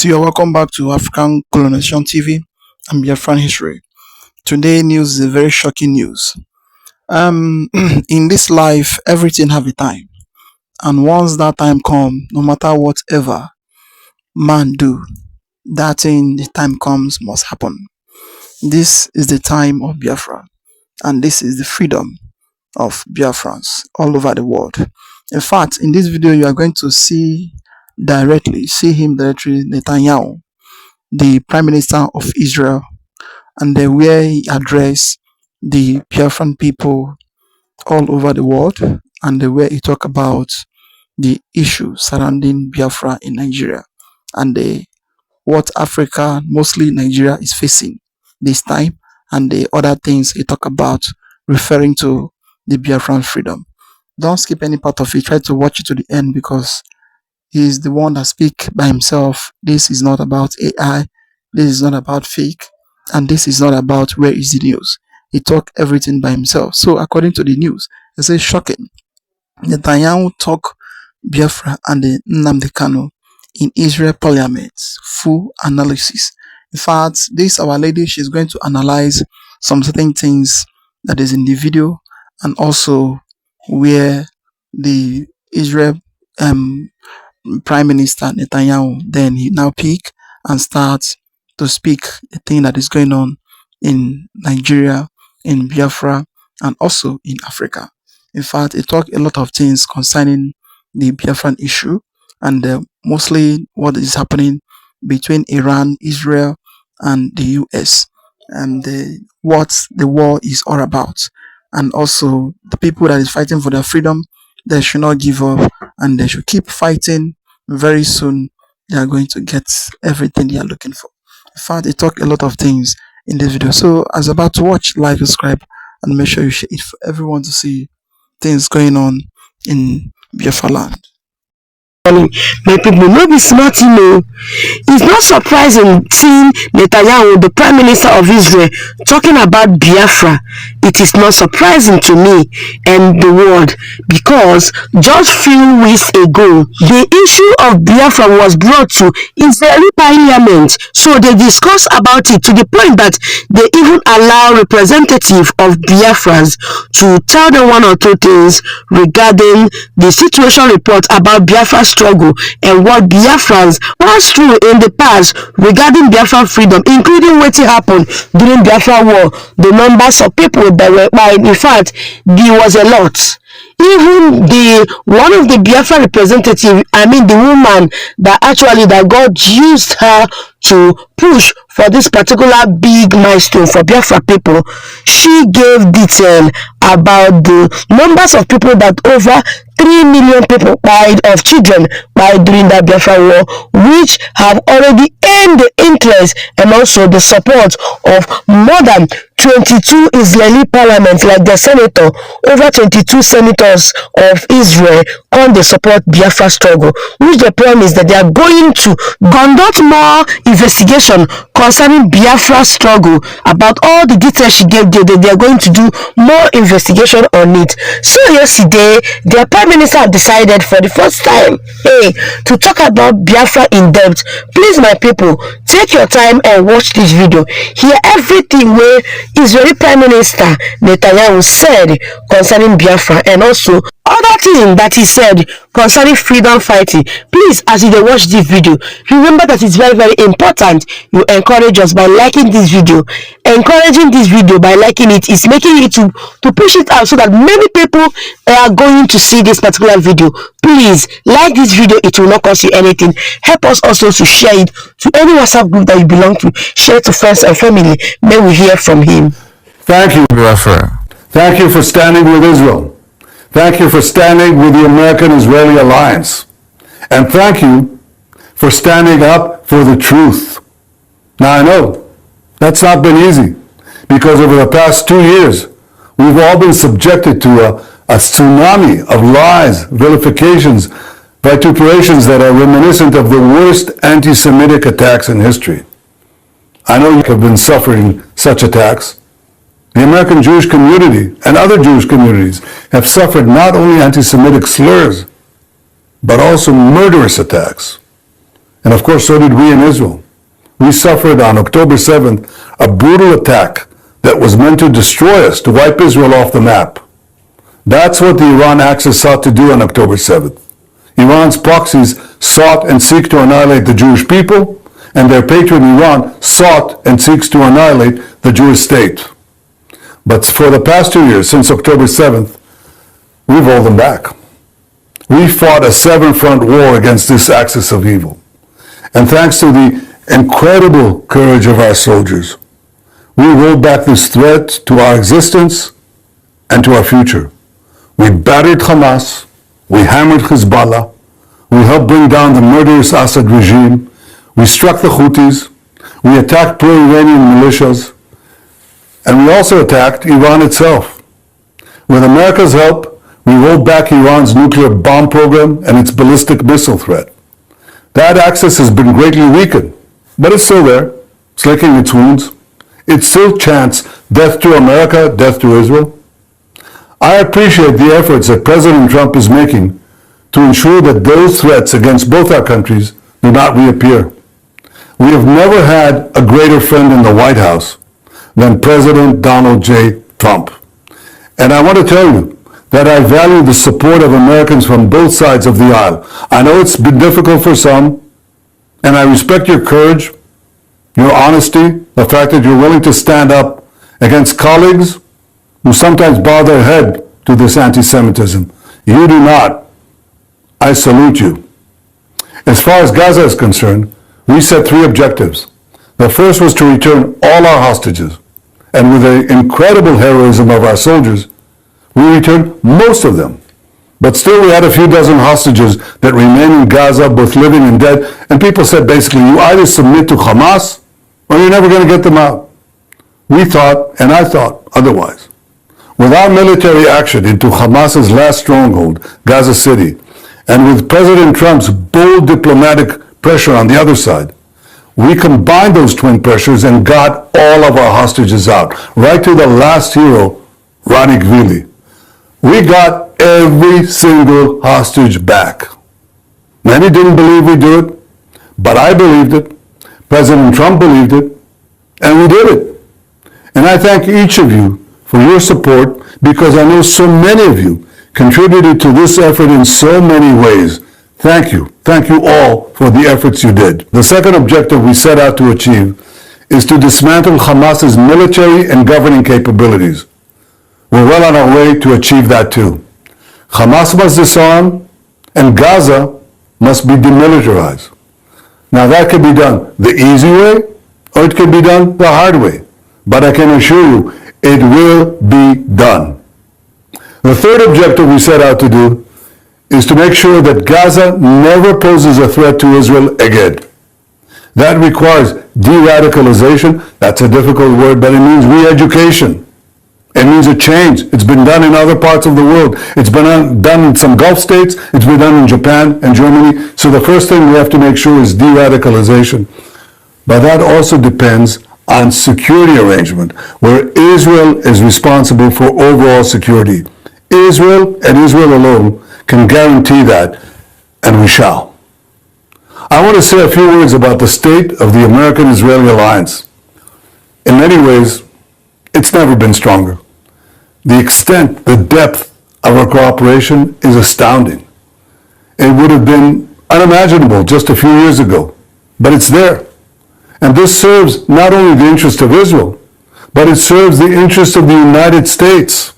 So you're welcome back to African Colonization TV and Biafran History. Today news is a very shocking news. In this life, everything have a time, and once that time come, no matter whatever man do, that thing the time comes must happen. This is the time of Biafra, and this is the freedom of Biafrans all over the world. In fact, in this video, you are going to see him directly, Netanyahu, the Prime Minister of Israel, and where he addressed the Biafran people all over the world, and where he talked about the issues surrounding Biafra in Nigeria, and what Africa, mostly Nigeria, is facing this time, and the other things he talk about referring to the Biafran freedom. Don't skip any part of it. Try to watch it to the end because he is the one that speak by himself. This is not about AI. This is not about fake. And this is not about where is the news. He talk everything by himself. So according to the news, it says shocking. Netanyahu talk Biafra and the Nnamdi Kanu in Israel Parliament. Full analysis. In fact, this our lady, she's going to analyze some certain things that is in the video, and also where the Israel Prime Minister Netanyahu, then he now pick and starts to speak the thing that is going on in Nigeria, in Biafra, and also in Africa. In fact, he talked a lot of things concerning the Biafran issue, and mostly what is happening between Iran, Israel, and the US, and what the war is all about, and also the people that is fighting for their freedom. They should not give up, and they should keep fighting. Very soon, they are going to get everything they are looking for. In fact, they talk a lot of things in this video. So, as about to watch, like, subscribe, and make sure you share it for everyone to see things going on in Biafra land. My people, no be smart, It's not surprising seeing Netanyahu, the Prime Minister of Israel, talking about Biafra. It is not surprising to me and the world, because just few weeks ago, the issue of Biafra was brought to Israeli Parliament. So they discussed about it to the point that they even allow representatives of Biafrans to tell them one or two things regarding the situation report about Biafra struggle and what Biafrans passed through in the past regarding Biafran freedom, including what happened during Biafra war. The numbers of people that were by, in fact, there was a lot. Even one of the Biafra representative, the woman that God used her to push for this particular big milestone for Biafra people, she gave detail about the numbers of people that over 3 million people died of children during that Biafra war, which have already earned the interest and also the support of more than 22 Israeli parliaments, like the senator, over 22 senators of Israel on the support Biafra struggle, which they promise that they are going to conduct more investigation concerning Biafra struggle. About all the details she gave, they are going to do more investigation on it. So yesterday, their Prime Minister decided for the first time, to talk about Biafra in depth. Please, my people, take your time and watch this video. Hear everything where Israeli Prime Minister Netanyahu said concerning Biafra, and also other thing that he said concerning freedom fighting. Please, as you watch this video, remember that it's very, very important you encourage us by liking this video. Encouraging this video by liking it is making it to push it out so that many people are going to see this particular video. Please like this video. It will not cost you anything. Help us also to share it to any WhatsApp group that you belong to. Share it to friends and family. May we hear from him. Thank you, Biafra. Thank you for standing with Israel. Thank you for standing with the American-Israeli alliance. And thank you for standing up for the truth. Now, I know that's not been easy, because over the past 2 years, we've all been subjected to a tsunami of lies, vilifications, vituperations that are reminiscent of the worst anti-Semitic attacks in history. I know you have been suffering such attacks. The American Jewish community and other Jewish communities have suffered not only anti-Semitic slurs, but also murderous attacks. And of course, so did we in Israel. We suffered on October 7th a brutal attack that was meant to destroy us, to wipe Israel off the map. That's what the Iran Axis sought to do on October 7th. Iran's proxies sought and seek to annihilate the Jewish people, and their patron Iran sought and seeks to annihilate the Jewish state. But for the past 2 years, since October 7th, we've rolled them back. We fought a seven-front war against this axis of evil. And thanks to the incredible courage of our soldiers, we rolled back this threat to our existence and to our future. We battered Hamas, we hammered Hezbollah, we helped bring down the murderous Assad regime, we struck the Houthis, we attacked pro-Iranian militias, and we also attacked Iran itself. With America's help, we rolled back Iran's nuclear bomb program and its ballistic missile threat. That axis has been greatly weakened, but it's still there. It's licking its wounds. It still chants death to America, death to Israel. I appreciate the efforts that President Trump is making to ensure that those threats against both our countries do not reappear. We have never had a greater friend in the White House than President Donald J. Trump. And I want to tell you that I value the support of Americans from both sides of the aisle. I know it's been difficult for some, and I respect your courage, your honesty, the fact that you're willing to stand up against colleagues who sometimes bow their head to this anti-Semitism. You do not. I salute you. As far as Gaza is concerned, we set 3 objectives. The first was to return all our hostages, and with the incredible heroism of our soldiers, we returned most of them. But still we had a few dozen hostages that remain in Gaza, both living and dead, and people said basically, you either submit to Hamas or you're never going to get them out. We thought, and I thought, otherwise. Without military action into Hamas's last stronghold, Gaza City, and with President Trump's bold diplomatic pressure on the other side, we combined those twin pressures and got all of our hostages out, right to the last hero, Ronnie Gvili. We got every single hostage back. Many didn't believe we'd do it, but I believed it. President Trump believed it, and we did it. And I thank each of you for your support, because I know so many of you contributed to this effort in so many ways. Thank you. Thank you all for the efforts you did. The second objective we set out to achieve is to dismantle Hamas's military and governing capabilities. We're well on our way to achieve that too. Hamas must disarm, and Gaza must be demilitarized. Now that can be done the easy way, or it can be done the hard way. But I can assure you, it will be done. The third objective we set out to do is to make sure that Gaza never poses a threat to Israel again. That requires de-radicalization. That's a difficult word, but it means re-education. It means a change. It's been done in other parts of the world. It's been done in some Gulf states. It's been done in Japan and Germany. So the first thing we have to make sure is de-radicalization. But that also depends on security arrangement, where Israel is responsible for overall security. Israel and Israel alone can guarantee that, and we shall. I want to say a few words about the state of the American-Israeli alliance. In many ways, it's never been stronger. The extent, the depth of our cooperation is astounding. It would have been unimaginable just a few years ago, but it's there. And this serves not only the interest of Israel, but it serves the interest of the United States.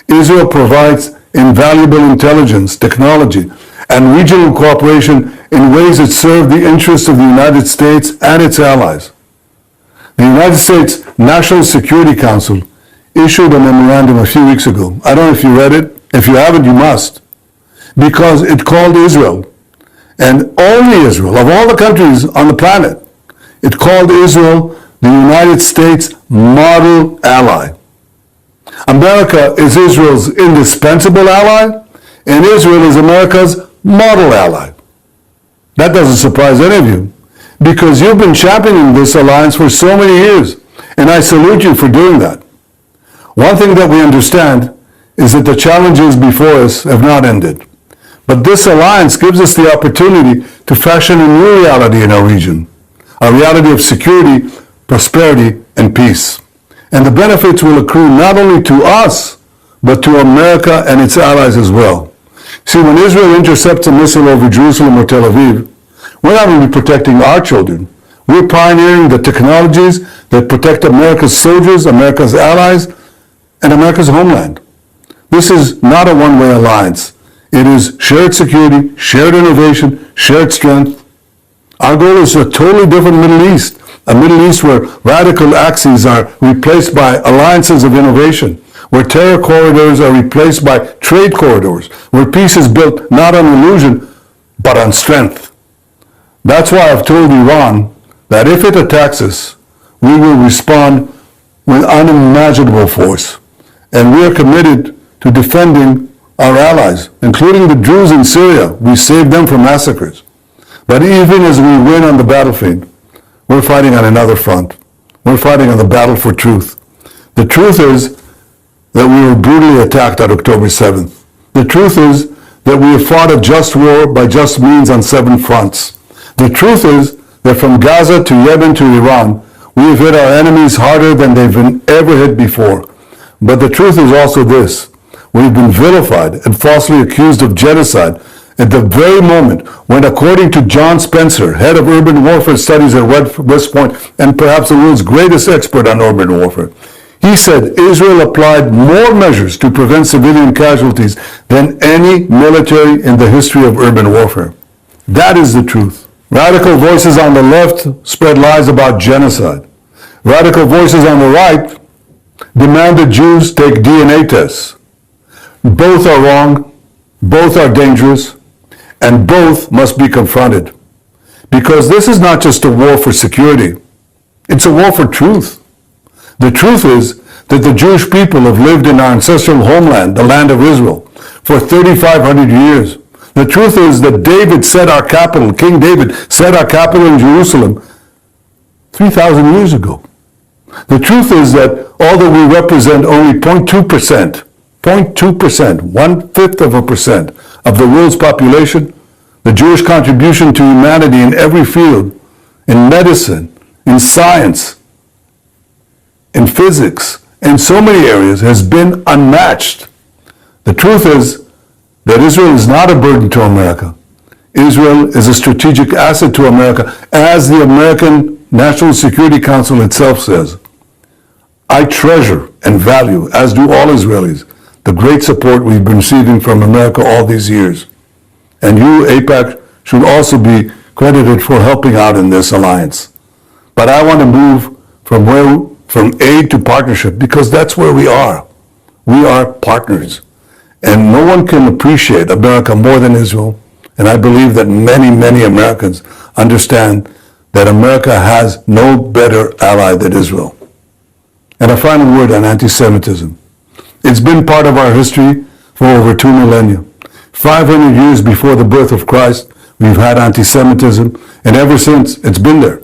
Israel provides invaluable intelligence, technology, and regional cooperation in ways that serve the interests of the United States and its allies. The United States National Security Council issued a memorandum a few weeks ago. I don't know if you read it. If you haven't, you must. Because it called Israel, and only Israel, of all the countries on the planet, it called Israel the United States model ally. America is Israel's indispensable ally, and Israel is America's model ally. That doesn't surprise any of you, because you've been championing this alliance for so many years, and I salute you for doing that. One thing that we understand is that the challenges before us have not ended. But this alliance gives us the opportunity to fashion a new reality in our region, a reality of security, prosperity, and peace. And the benefits will accrue not only to us, but to America and its allies as well. See, when Israel intercepts a missile over Jerusalem or Tel Aviv, we're not only protecting our children, we're pioneering the technologies that protect America's soldiers, America's allies, and America's homeland. This is not a one-way alliance. It is shared security, shared innovation, shared strength. Our goal is a totally different Middle East, a Middle East where radical axes are replaced by alliances of innovation, where terror corridors are replaced by trade corridors, where peace is built not on illusion, but on strength. That's why I've told Iran that if it attacks us, we will respond with unimaginable force. And we are committed to defending our allies, including the Druze in Syria. We saved them from massacres. But even as we win on the battlefield, we're fighting on another front. We're fighting on the battle for truth. The truth is that we were brutally attacked on October 7th. The truth is that we have fought a just war by just means on 7 fronts. The truth is that from Gaza to Yemen to Iran, we have hit our enemies harder than they've been ever hit before. But the truth is also this: we've been vilified and falsely accused of genocide at the very moment when, according to John Spencer, head of urban warfare studies at West Point and perhaps the world's greatest expert on urban warfare, he said Israel applied more measures to prevent civilian casualties than any military in the history of urban warfare. That is the truth. Radical voices on the left spread lies about genocide. Radical voices on the right demand that Jews take DNA tests. Both are wrong, both are dangerous, and both must be confronted. Because this is not just a war for security, it's a war for truth. The truth is that the Jewish people have lived in our ancestral homeland, the land of Israel, for 3,500 years. The truth is that David set our capital, King David set our capital in Jerusalem 3,000 years ago. The truth is that although we represent only 0.2%, 1/5% of the world's population, the Jewish contribution to humanity in every field, in medicine, in science, in physics, in so many areas, has been unmatched. The truth is that Israel is not a burden to America. Israel is a strategic asset to America, as the American National Security Council itself says. I treasure and value, as do all Israelis, the great support we've been receiving from America all these years. And you, AIPAC, should also be credited for helping out in this alliance. But I want to move from aid to partnership, because that's where we are. We are partners. And no one can appreciate America more than Israel. And I believe that many, many Americans understand that America has no better ally than Israel. And a final word on anti-Semitism. It's been part of our history for over 2 millennia. 500 years before the birth of Christ, we've had anti-Semitism, and ever since, it's been there.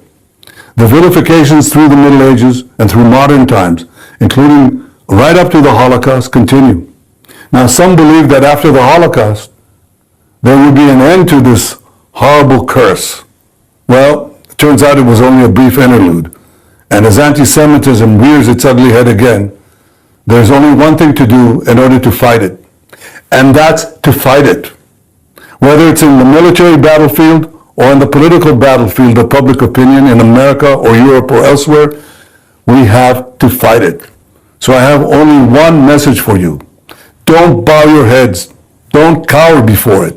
The vilifications through the Middle Ages and through modern times, including right up to the Holocaust, continue. Now, some believe that after the Holocaust, there would be an end to this horrible curse. Well, it turns out it was only a brief interlude. And as anti-Semitism rears its ugly head again, there's only one thing to do in order to fight it. And that's to fight it. Whether it's in the military battlefield or in the political battlefield of public opinion in America or Europe or elsewhere, we have to fight it. So I have only one message for you. Don't bow your heads. Don't cower before it.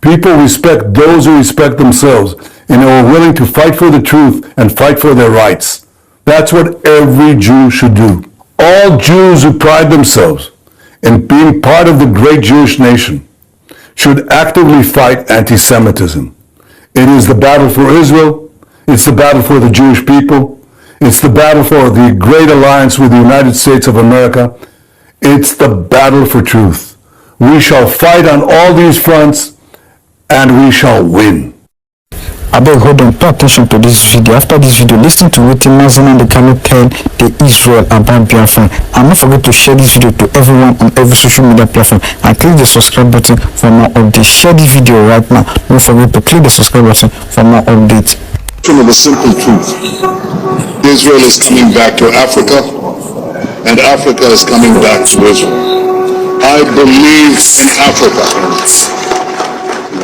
People respect those who respect themselves and are willing to fight for the truth and fight for their rights. That's what every Jew should do. All Jews who pride themselves in being part of the great Jewish nation should actively fight anti-Semitism. It is the battle for Israel. It's the battle for the Jewish people. It's the battle for the great alliance with the United States of America. It's the battle for truth. We shall fight on all these fronts, and we shall win. I beg hold on, pay attention to this video. After this video, listen to what Nnamdi Kanu tell the Israel about Biafran. And don't forget to share this video to everyone on every social media platform. And click the subscribe button for more updates. Share this video right now. Don't forget to click the subscribe button for more updates. Of a simple truth. Israel is coming back to Africa, and Africa is coming back to Israel. I believe in Africa.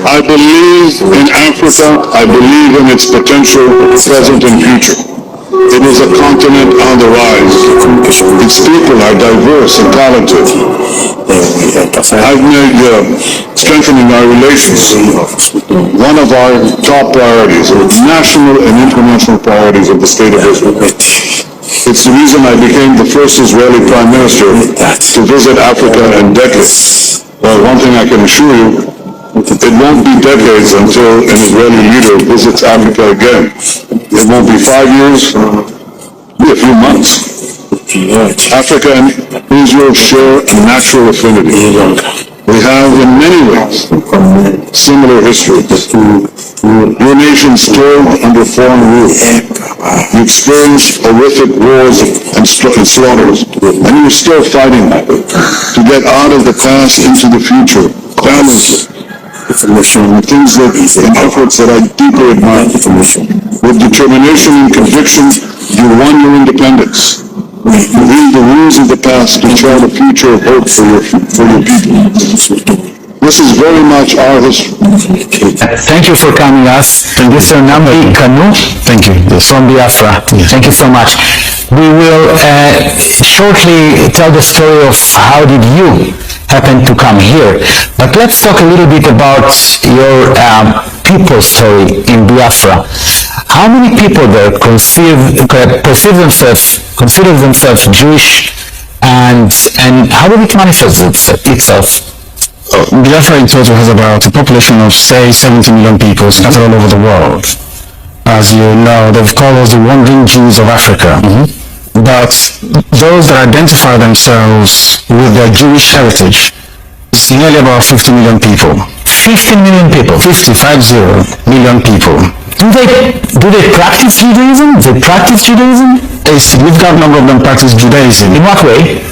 I believe in Africa. I believe in its potential, present and future. It is a continent on the rise. Its people are diverse and talented. I've made strengthening our relations one of our top priorities, national and international priorities of the State of Israel. It's the reason I became the first Israeli Prime Minister to visit Africa in decades. Well, one thing I can assure you, it won't be decades until an Israeli leader visits Africa again. It won't be 5 years, be a few months. Africa and Israel share a natural affinity. We have, in many ways, similar histories. Your nations toiled under foreign rule. You experienced horrific wars and slaughters, and you're still fighting to get out of the past into the future, balanced. Things that, and efforts that I deeply admire. With determination and conviction, you won your independence. You leave the rules of the past to chart a future of hope for your people. This is very much our history. Thank you for coming us. Thank you, Sir Nnamdi Kanu. Thank you. From Biafra. Thank you so much. We will shortly tell the story of how did you happen to come here. But let's talk a little bit about your people's story in Biafra. How many people there consider themselves Jewish, and how did it manifest itself? Biafra in total has about a population of, say, 70 million people scattered all over the world. As you know, they've called us the wandering Jews of Africa. But those that identify themselves with their Jewish heritage is nearly about 50 million people. 15 million people. 50 million people. Do they practice Judaism? They practice Judaism? A significant number of them practice Judaism. In what way?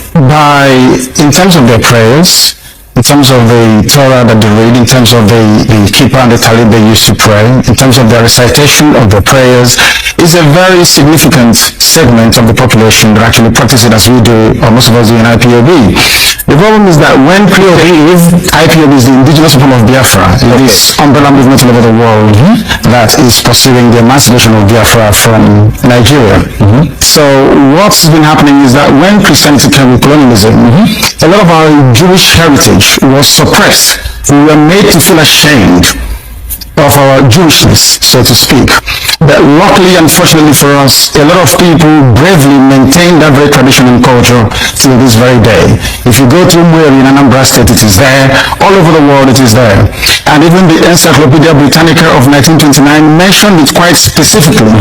In terms of their prayers, in terms of the Torah that they read, in terms of the kippah and the talit they used to pray, in terms of their recitation of their prayers, is a very significant segment of the population that actually practice it as we do, or most of us do in IPOB. The problem is that when IPOB is the indigenous people of Biafra, it is umbrella movement all over the world that is pursuing the emancipation of Biafra from Nigeria. So what's been happening is that when Christianity came with colonialism, a lot of our Jewish heritage was suppressed. We were made to feel ashamed of our Jewishness, so to speak. But luckily and fortunately for us, a lot of people bravely maintain that very tradition and culture till this very day. If you go to Umueri in Anambra State, it is there. All over the world, it is there. And even the Encyclopedia Britannica of 1929 mentioned it quite specifically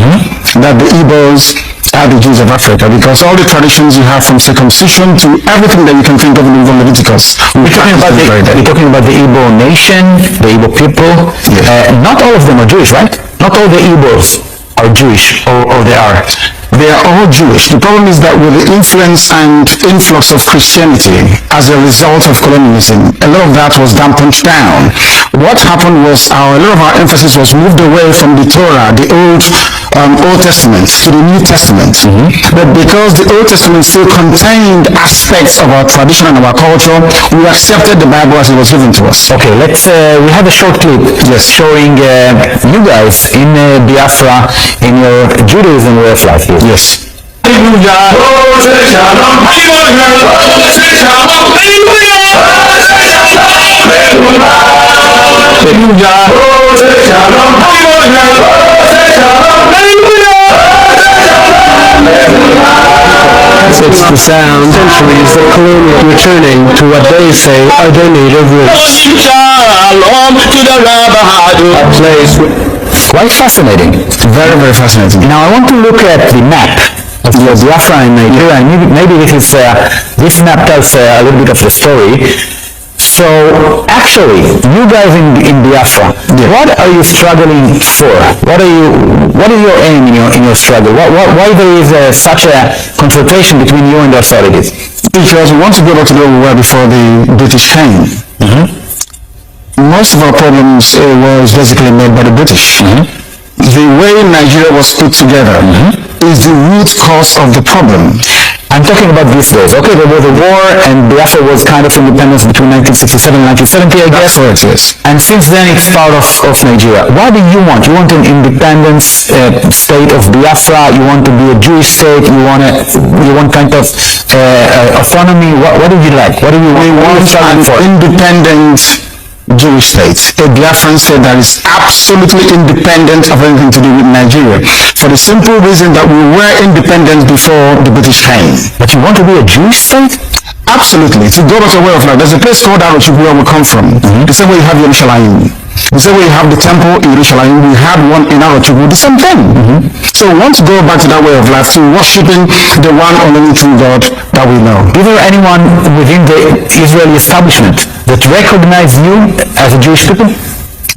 that the Igbos are the Jews of Africa, because all the traditions you have from circumcision to everything that you can think of in Leviticus. We're talking about the Igbo nation, the Igbo people. Yes. Not all of them are Jewish, right? Not all the Igbos are Jewish, or they are. They are all Jewish. The problem is that with the influence and influx of Christianity as a result of colonialism, a lot of that was dampened down. What happened was a lot of our emphasis was moved away from the Torah, the Old Testament, to the New Testament. But because the Old Testament still contained aspects of our tradition and our culture, we accepted the Bible as it was given to us. Okay, we have a short clip showing you guys in Biafra in your Judaism way of life here. Yes. It's the sound, centuries that colonial returning to what they say are their native roots. A place Quite fascinating. Very, very fascinating. Now I want to look at the map of Biafra in Nigeria, and maybe this map tells a little bit of the story. So actually, you guys in Biafra, what are you struggling for? What is your aim in your struggle? Why there is such a confrontation between you and the authorities? Because we want to go back to where we were before the British came. Most of our problems was basically made by the British. The way Nigeria was put together is the root cause of the problem. I'm talking about these days. Okay, there was a war and Biafra was kind of independence between 1967 and 1970, I guess. That's correct, yes. And since then it's part of Nigeria. What do you want? You want an independence state of Biafra? You want to be a Jewish state? You want kind of autonomy? What do you like? What do you want? We want an independent Jewish state, a Biafran state that is absolutely independent of anything to do with Nigeria, for the simple reason that we were independent before the British came. But you want to be a Jewish state? Absolutely. To go back to a way of life. There's a place called Arochuk where we come from. The same way you have Yerushalayim. The same way you have the temple in Yerushalayim, we had one in Arochuk with the same thing. So we want to go back to that way of life, to worshiping the one only true God that we know. Is there anyone within the Israeli establishment that recognize you as a Jewish people?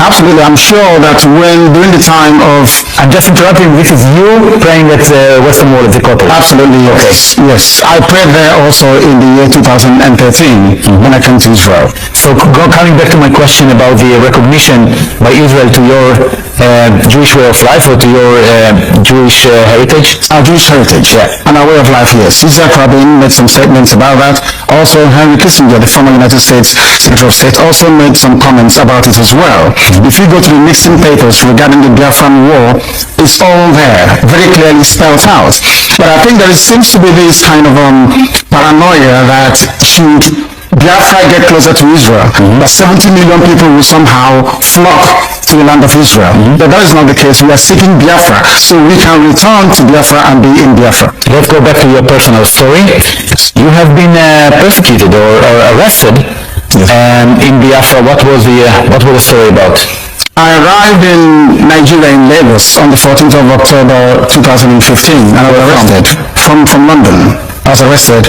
Absolutely. I'm sure that during the time of... I'm just interrupting. This is you praying at Western Wall of the Kotel. Absolutely, yes. Okay. Yes. I prayed there also in the year 2013 when I came to Israel. So coming back to my question about the recognition by Israel to your Jewish way of life or to your Jewish heritage? Our Jewish heritage, yeah. And our way of life, yes. Yitzhak Rabin made some statements about that. Also, Henry Kissinger, the former United States Secretary of State, also made some comments about it as well. If you go to the Nixon papers regarding the Biafran War, it's all there, very clearly spelled out. But I think there seems to be this kind of paranoia that should Biafra get closer to Israel, that 70 million people will somehow flock to the land of Israel. But that is not the case. We are seeking Biafra, so we can return to Biafra and be in Biafra. Let's go back to your personal story. You have been persecuted or arrested. In Biafra. What was the story about? I arrived in Nigeria in Lagos on the 14th of October 2015 and I was arrested from London. I was arrested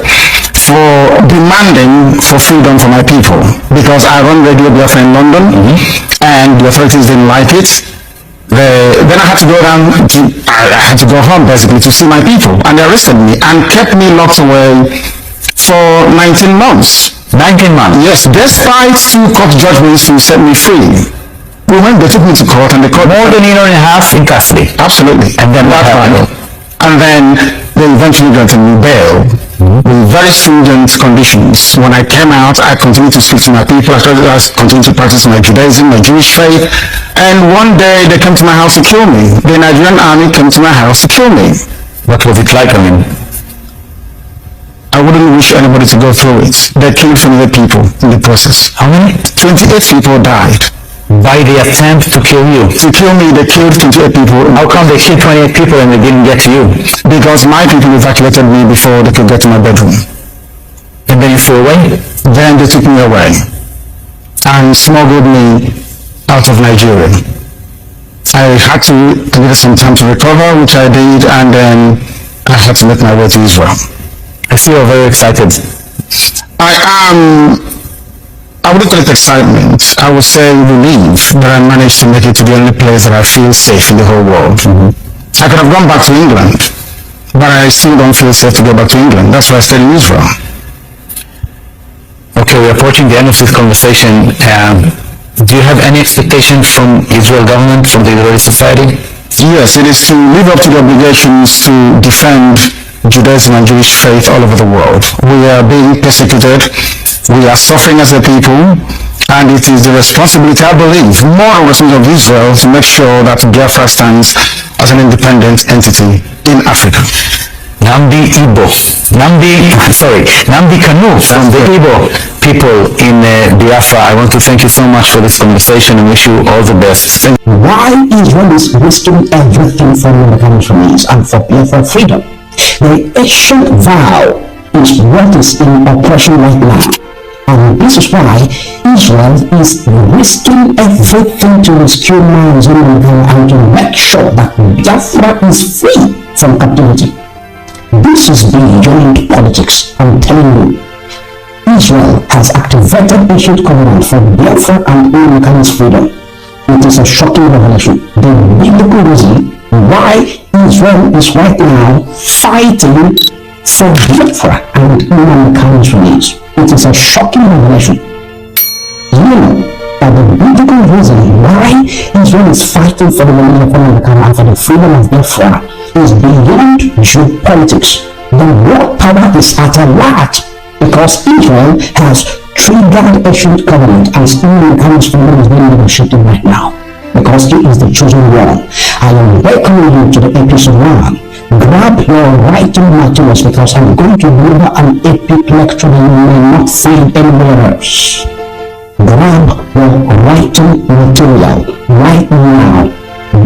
for demanding for freedom for my people because I run Radio Biafra in London and the authorities didn't like it. Then I had to go I had to go home basically to see my people, and they arrested me and kept me locked away for 19 months. 19 months? Yes, despite 2 court judgments to set me free. They took me to court and the court... More than a year and a half in custody? Absolutely. And then what happened? And then they eventually granted me bail with very stringent conditions. When I came out, I continued to speak to my people. I continued to practice my Judaism, my Jewish faith. And one day they came to my house to kill me. The Nigerian army came to my house to kill me. What was it like? I wouldn't wish anybody to go through it. They killed 28 people in the process. How many? 28 people died. By the attempt to kill you? To kill me, they killed 28 people. How come they killed 28 people and they didn't get to you? Because my people evacuated me before they could get to my bedroom. And then you flew away? Then they took me away and smuggled me out of Nigeria. I had to give some time to recover, which I did, and then I had to make my way to Israel. I see you're very excited. I wouldn't call it excitement. I would say relief that I managed to make it to the only place that I feel safe in the whole world. I could have gone back to England, but I still don't feel safe to go back to England. That's why I stayed in Israel. Okay, we're approaching the end of this conversation. Do you have any expectation from Israel government, from the Israeli society? Yes, it is to live up to the obligations to defend Judaism and Jewish faith all over the world. We are being persecuted. We are suffering as a people, and it is the responsibility, I believe, moral responsibility of Israel to make sure that Biafra stands as an independent entity in Africa. Nnamdi Kanu from the Igbo people in Biafra. I want to thank you so much for this conversation and wish you all the best. Why Israel is risking everything for the countries and for Biafra freedom? The ancient vow is what is in operation right now. And this is why Israel is risking everything to rescue man's and to make sure that Biafra is free from captivity. This is beyond politics, I'm telling you. Israel has activated ancient covenant for Biafra and Nnamdi freedom. It is a shocking revelation. The biblical reason why Israel is right now fighting for Biafra and Nnamdi release. It is a shocking revelation. You know that the biblical reason why Israel is fighting for the release of Nnamdi and for the freedom of Biafra is beyond geopolitics. The world power is at a large because Israel has triggered ancient covenant and Nnamdi freedom is being negotiated right now. Because he is the chosen one. I am welcoming you to the episode 1. Grab your writing materials because I'm going to deliver an epic lecture that you may not find anywhere else. Grab your writing material right now.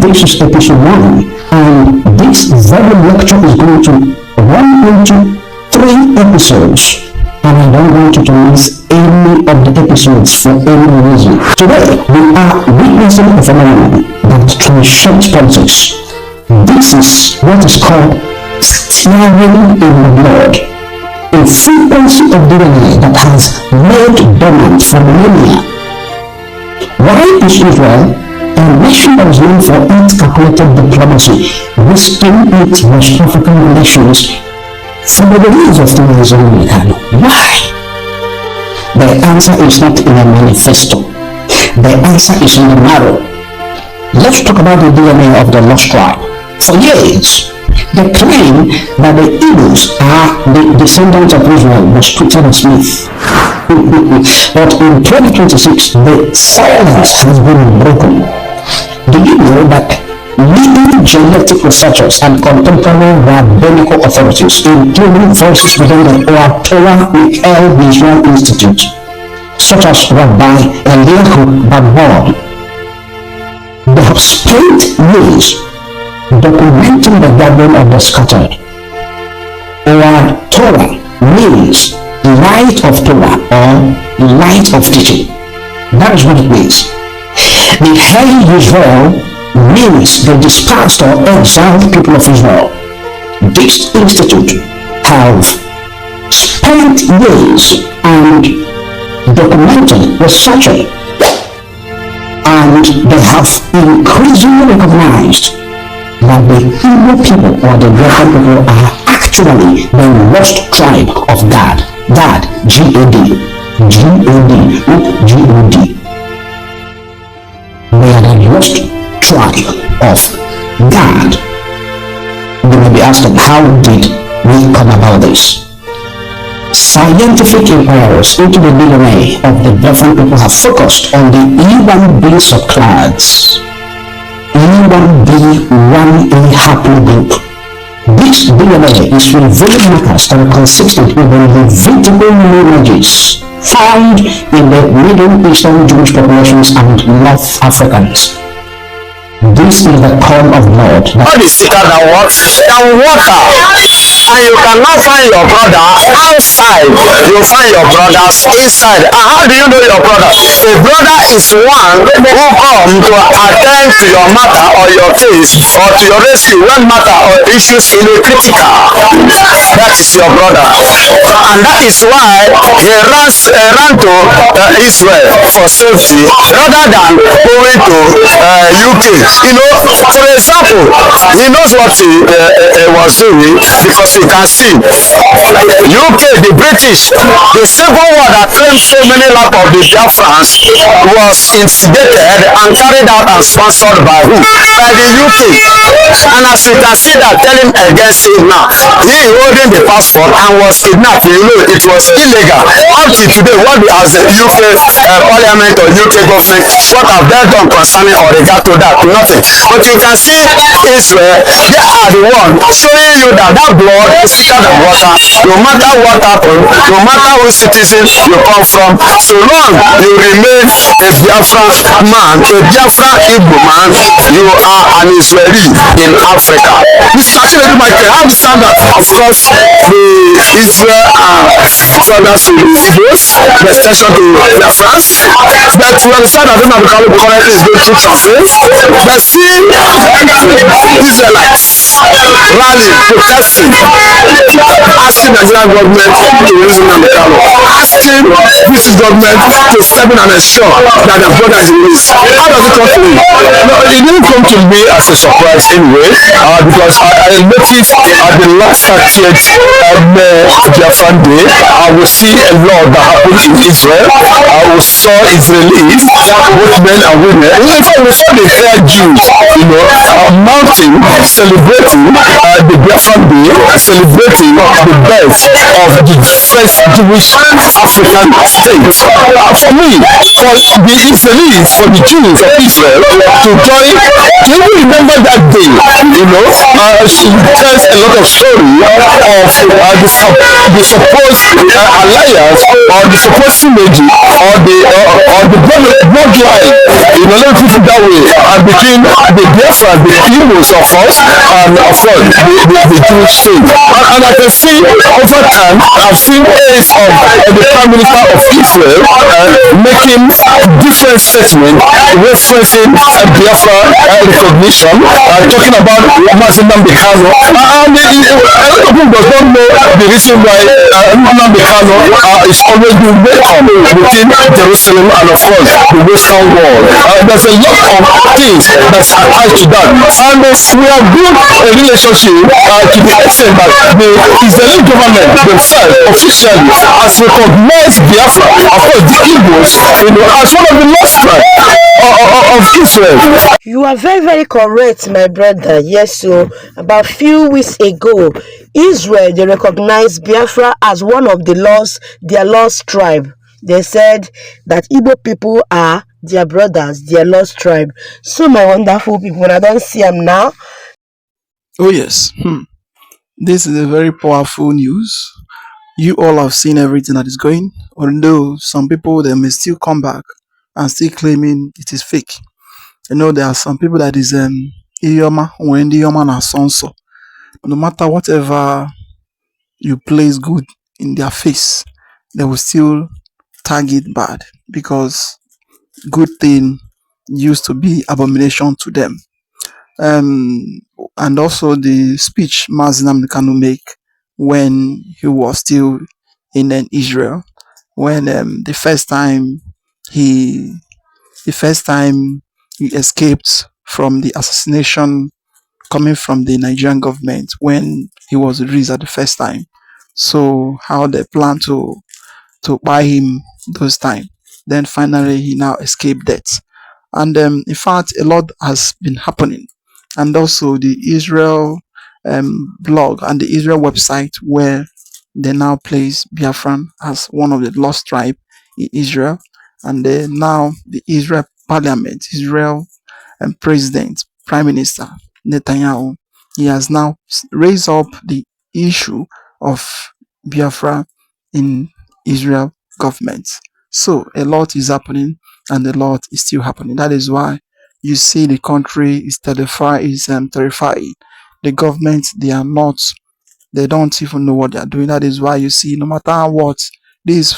This is episode 1 and this very lecture is going to run into 3 episodes. And I don't want you to miss any of the episodes for any reason. Today, we are witnessing a phenomenon that transcends politics. This is what is called steering in the blood, a frequency of DNA that has laid dormant for millennia. Why is Israel, a nation that was known for its calculated diplomacy, risking its West African relations for the release of Nnamdi Kanu? Why? The answer is not in a manifesto. The answer is in the marrow. Let's talk about the DNA of the lost tribe. For years, they claim that the Igbos are the descendants of Israel, was Peter and Smith. But in 2026, the silence has been broken. Do you know that leading genetic researchers and contemporary rabbinical authorities, including voices within the Torah Michael Israel Institute, such as Rabbi Eliyahu Babon, they have spent years documenting the gathering of the scattered. Torah means light of Torah or light of teaching. That is what it means. The Hey Israel means the dispersed or exiled people of Israel. This institute have spent years and documenting, researching, and they have increasingly recognized that the Igbo people or the Biafran people are actually the lost tribe of Gad. Gad, G-A-D, G-A-D, not G-O-D. They are the lost tribe of God. You may be asking, how did we come about this? Scientific inquiries into the DNA of the Biafran people have focused on the E1b subclass, E1b1a haplogroup. This DNA is revealing markers that are consistent with the Levitical lineages found in the Middle Eastern Jewish populations and North Africans. This is the corn of blood. God is thicker than what? Than water. And you cannot find your brother outside. You find your brothers inside. And how do you know your brother? A brother is one who comes to attend to your matter or your case or to your rescue when matter or issues in a critical. That is your brother. And that is why he ran to Israel for safety rather than going to UK. You know, for example, he knows what he was doing because you can see UK, the British, the civil war that claimed so many lack of the Biafrans was instigated and carried out and sponsored by who? By the UK. And as you can see that telling against him now, he holding the passport and was kidnapped. You know, it was illegal. Up to today, what has the UK Parliament or UK government, what have they done concerning or regard to that? Nothing. But you can see Israel, they are the one showing you that that blood is thicker than water. No matter what happens, no matter which citizen you come from, so long you remain a Biafran man, a Biafran Igbo man, you are an Israeli in Africa. Mr. Chinedu Michael, I understand that, of course, the Israel are brothers to the Igbos, the extension to Biafrans, but we understand that Nnamdi Kanu currently is going through traffic. But see, Israelites rally protesting, asking Nigerian government to release Nnamdi Kanu, asking British government to step in and ensure that their brother is released. How does it come to me? No, it didn't come to me as a surprise anyway, because I noticed at the last 30th Biafran Day, I will see a lot that happened in Israel. We saw Israelis, both men and women. In fact, we saw the entire Jews, mounting, celebrating the Biafran Day, celebrating the birth of the first Jewish African state. For me, for the Israelis, for the Jews of Israel to join, do you remember that day? She tells a lot of story of the supposed alliance or the supposed synergy or the bloodline, let me put it that way, between the Biafra, the Igbos of us, and of course the Jewish state. And I can see over time, I've seen aides of the Prime Minister of Israel making different statements referencing Biafra recognition, talking about Nnamdi Kanu, and a lot of people does not know the reason why Nnamdi Kanu is always being welcome within Jerusalem and of course the Western world. There's a lot of things that's attached to that, and we have built a relationship to the extent that the Israeli government themselves officially has recognized Biafra, of course the Igbos, as one of the lost tribes of Israel. You are very, very correct, my brother. Yes, so about few weeks ago, Israel, they recognized Biafra as one of their lost tribe. They said that Igbo people are their brothers, their lost tribe. So my wonderful people, when I don't see them now. Oh yes, this is a very powerful news. You all have seen everything that is going, although some people they may still come back and still claiming it is fake. There are some people that is Iyoma when the Iyoma na sonso. No matter whatever you place good in their face, they will still tag it bad because good thing used to be abomination to them. Um, and also the speech Mazi Nnamdi Kanu make when he was still in Israel, when he the first time he escaped from the assassination coming from the Nigerian government when he was released at the first time. So how they plan to buy him those time. Then finally he now escaped death. And in fact, a lot has been happening. And also the Israel blog and the Israel website where they now place Biafran as one of the lost tribe in Israel. And now the Israel parliament, Israel president, prime minister Netanyahu, he has now raised up the issue of Biafra in Israel government. So a lot is happening and a lot is still happening. That is why you see the country is terrified. The government, they don't even know what they are doing. That is why you see no matter what these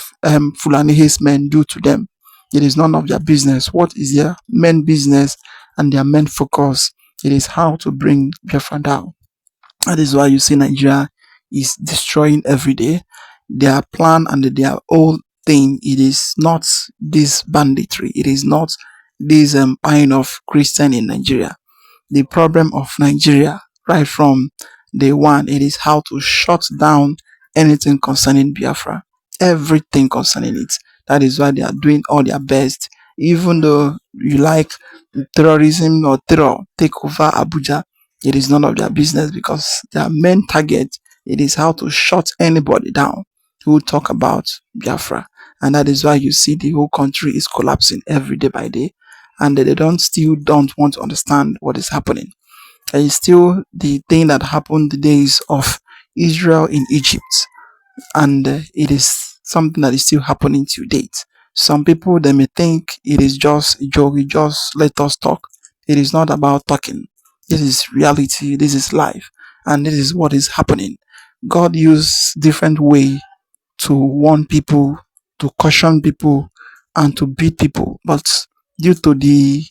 Fulani men do to them, it is none of their business. What is their main business and their main focus? It is how to bring Biafra down. That is why you see Nigeria is destroying every day. Their plan and their whole thing, it is not this banditry. It is not this buying of Christian in Nigeria. The problem of Nigeria right from day one, it is how to shut down anything concerning Biafra. Everything concerning it. That is why they are doing all their best. Even though you like terrorism or terror take over Abuja, it is none of their business because their main target it is how to shut anybody down who talk about Biafra. And that is why you see the whole country is collapsing every day by day. And they don't want to understand what is happening. And it's still the thing that happened the days of Israel in Egypt. And it is something that is still happening to date. Some people they may think it is just a joke, just let us talk. It is not about talking. This is reality, this is life, and this is what is happening. God used different way to warn people, to caution people, and to beat people. But due to the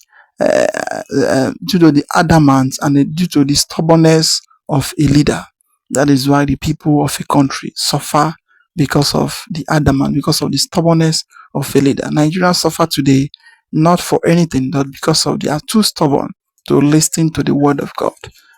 adamant and due to the stubbornness of a leader. That is why the people of a country suffer because of the adamant, because of the stubbornness of a leader. Nigerians suffer today not for anything, but because of they are too stubborn to listen to the word of God,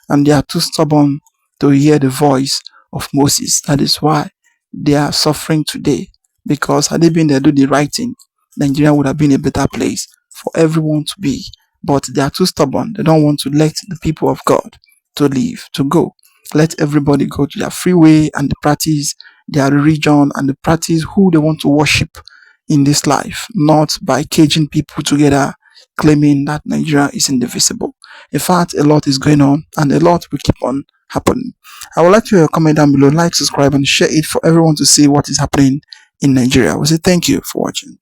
and they are too stubborn to hear the voice of Moses. That is why they are suffering today. Because had they been there to do the right thing, Nigeria would have been a better place for everyone to be. But they are too stubborn. They don't want to let the people of God to live, to go. Let everybody go to their free way and practice their religion and practice who they want to worship in this life, not by caging people together, claiming that Nigeria is indivisible. In fact, a lot is going on and a lot will keep on happening. I would like to hear a comment down below, like, subscribe, and share it for everyone to see what is happening in Nigeria. We say thank you for watching.